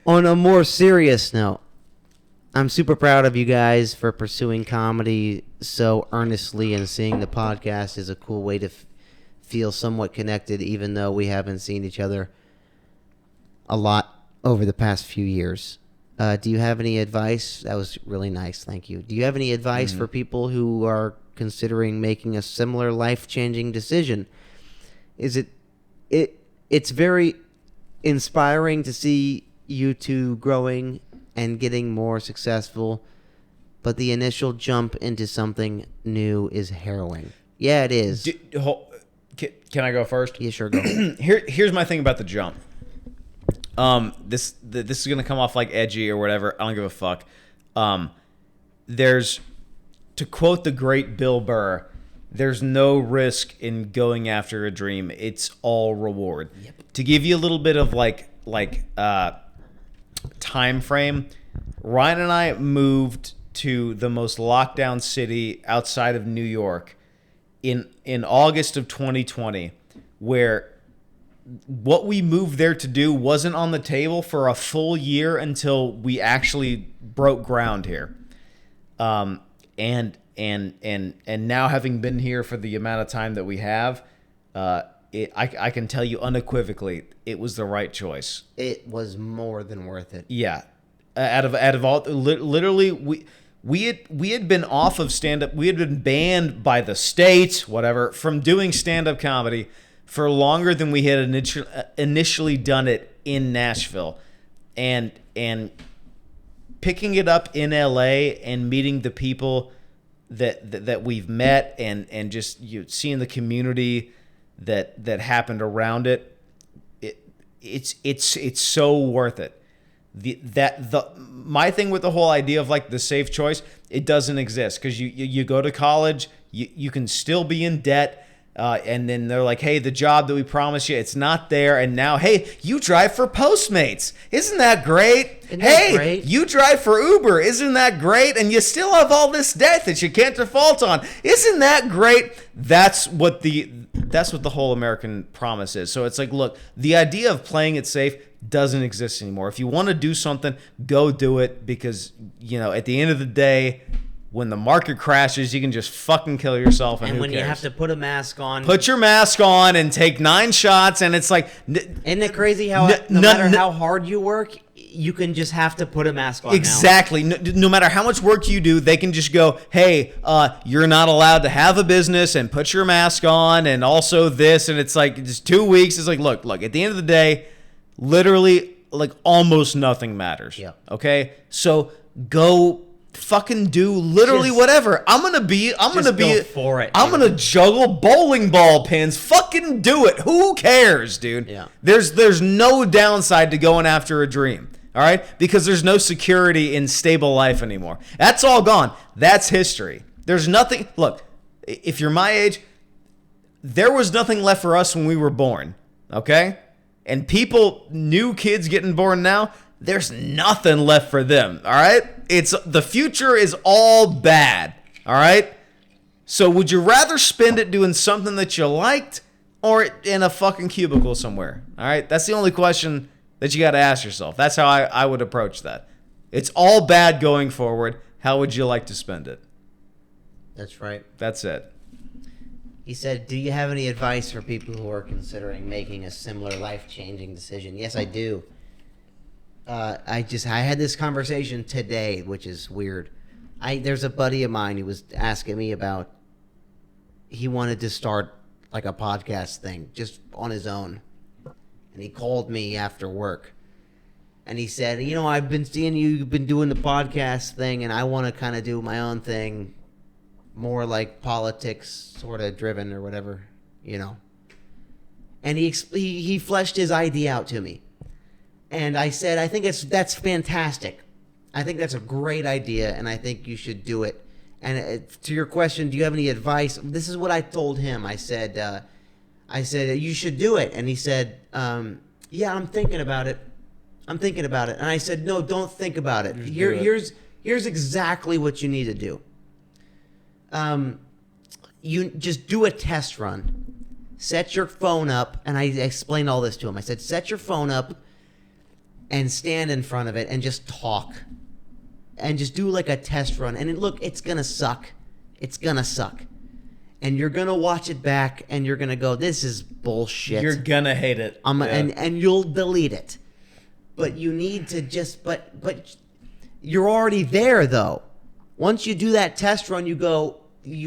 On a more serious note, I'm super proud of you guys for pursuing comedy so earnestly, and seeing the podcast is a cool way to feel somewhat connected, even though we haven't seen each other a lot over the past few years. Do you have any advice? That was really nice. Thank you. Do you have any advice for people who are considering making a similar life-changing decision? It's very inspiring to see you two growing and getting more successful, but the initial jump into something new is harrowing. Yeah, it is. Can I go first? Yeah, sure, go. Here's my thing about the jump. This is gonna come off like edgy or whatever. I don't give a fuck. There's, to quote the great Bill Burr, there's no risk in going after a dream. It's all reward. Yep. To give you a little bit of like time frame, Ryan and I moved to the most locked down city outside of New York in August of 2020, where what we moved there to do wasn't on the table for a full year until we actually broke ground here. And now, having been here for the amount of time that we have, I can tell you unequivocally, it was the right choice. It was more than worth it. Yeah, out of all, literally, we had been off of stand up. We had been banned by the state, whatever, from doing stand up comedy for longer than we had initially done it in Nashville, and picking it up in LA and meeting the people that we've met, and just seeing the community that happened around it, it's so worth it. My thing with the whole idea of like the safe choice, it doesn't exist, because you go to college, you can still be in debt. And then they're like, hey, the job that we promised you, it's not there. And now, hey, you drive for Postmates. Isn't that great? Great? You drive for Uber. Isn't that great? And you still have all this debt that you can't default on. Isn't that great? That's what the whole American promise is. So it's like, look, the idea of playing it safe doesn't exist anymore. If you want to do something, go do it, because, at the end of the day, when the market crashes, you can just fucking kill yourself. And when you have to put a mask on. Put your mask on and take 9 shots, and it's like... Isn't it crazy how no matter how hard you work, you can just have to put a mask on exactly. now? No matter how much work you do, they can just go, hey, you're not allowed to have a business, and put your mask on, and also this, and it's like just 2 weeks. It's like, look, at the end of the day, literally, like, almost nothing matters. Yeah. Okay? So go... fucking do literally whatever. I'm gonna go for it. I'm gonna juggle bowling ball pins. Fucking do it. Who cares, dude? Yeah. There's no downside to going after a dream. All right, because there's no security in stable life anymore. That's all gone. That's history. There's nothing. Look, if you're my age, there was nothing left for us when we were born. Okay, and new kids getting born now, there's nothing left for them. All right. The future is all bad, all right? So would you rather spend it doing something that you liked, or in a fucking cubicle somewhere, all right? That's the only question that you got to ask yourself. That's how I would approach that. It's all bad going forward. How would you like to spend it? That's right. That's it. He said, do you have any advice for people who are considering making a similar life-changing decision? Yes, I do. I had this conversation today, which is weird. There's a buddy of mine who was asking me about, he wanted to start like a podcast thing just on his own. And he called me after work. And he said, I've been seeing you've been doing the podcast thing, and I want to kind of do my own thing, more like politics sort of driven or whatever, And he fleshed his idea out to me. And I said, I think that's fantastic. I think that's a great idea, and I think you should do it. And to your question, do you have any advice? This is what I told him. I said, you should do it. And he said, yeah, I'm thinking about it. And I said, no, don't think about it. Here's exactly what you need to do. You just do a test run. Set your phone up, and I explained all this to him. I said, set your phone up, and stand in front of it and just talk and just do like a test run. And look, it's going to suck. It's going to suck. And you're going to watch it back and you're going to go, this is bullshit. You're going to hate it. And you'll delete it. But you need to just, but you're already there though. Once you do that test run, you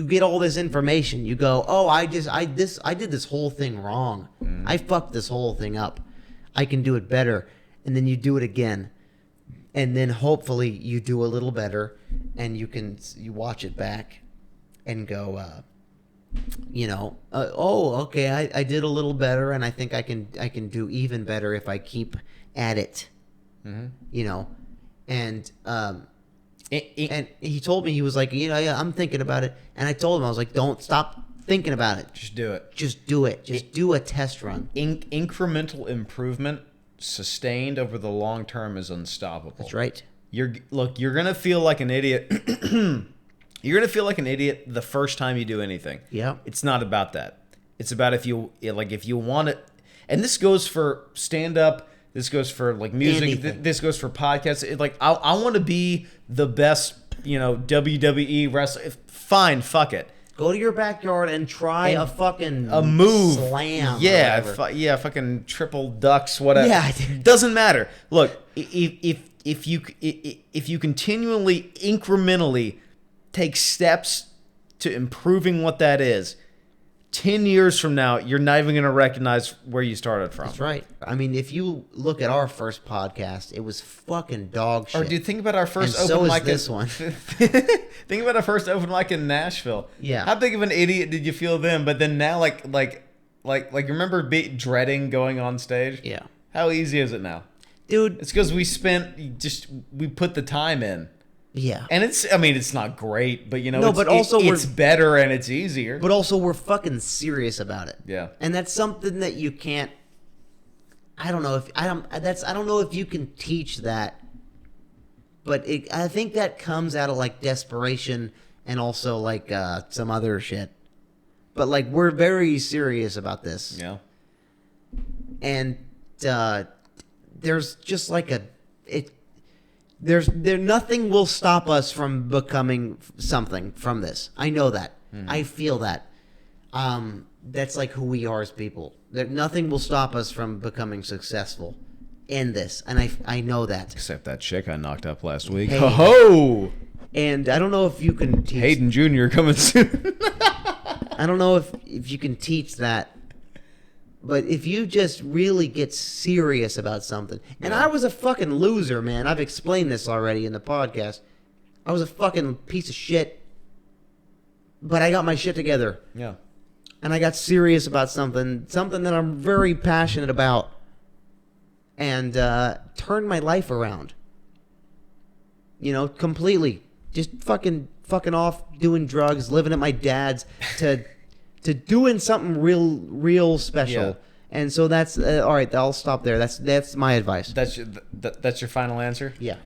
get all this information. You go, oh, I did this whole thing wrong. I fucked this whole thing up. I can do it better. And then you do it again. And then hopefully you do a little better and you watch it back and go, oh, okay, I did a little better and I think I can do even better if I keep at it. And and he told me, he was like, yeah, I'm thinking about it. And I told him, I was like, don't stop thinking about it. Just do it. Just do it. Just do a test run. Incremental improvement sustained over the long term is unstoppable. That's right. You're going to feel like an idiot. You're going to feel like an idiot the first time you do anything. Yeah. It's not about that. It's about if you want it. And this goes for stand up. This goes for like music. This goes for podcasts. I want to be the best, WWE wrestler. Fine, fuck it. Go to your backyard and try a move, slam. Yeah, fucking triple ducks, whatever. Yeah, doesn't matter. Look, if you continually, incrementally take steps to improving what that is, 10 years from now, you're not even going to recognize where you started from. That's right. I mean, if you look at our first podcast, it was fucking dog shit. Or dude, think about our first and open so mic. Is this one. Think about our first open mic in Nashville. Yeah. How big of an idiot did you feel then? But then now, like remember dreading going on stage? Yeah. How easy is it now? Dude. It's because we put the time in. Yeah. And it's not great, but it's better and it's easier. But also we're fucking serious about it. Yeah. And that's something that you can't, I don't know if you can teach that. But I think that comes out of like desperation and also like some other shit. But like we're very serious about this. Yeah. And there's just like nothing will stop us from becoming something from this. I know that. Mm-hmm. I feel that. That's like who we are as people. Nothing will stop us from becoming successful in this, and I know that. Except that chick I knocked up last week. Hey. Ho! And I don't know if you can teach... Hayden Jr. coming soon. I don't know if you can teach that. But if you just really get serious about something... And I was a fucking loser, man. I've explained this already in the podcast. I was a fucking piece of shit. But I got my shit together. Yeah. And I got serious about something that I'm very passionate about. And turned my life around. Completely. Just fucking off doing drugs, living at my dad's to doing something real special. Yeah. And so that's all right. I'll stop there. That's my advice. That's your final answer. Yeah.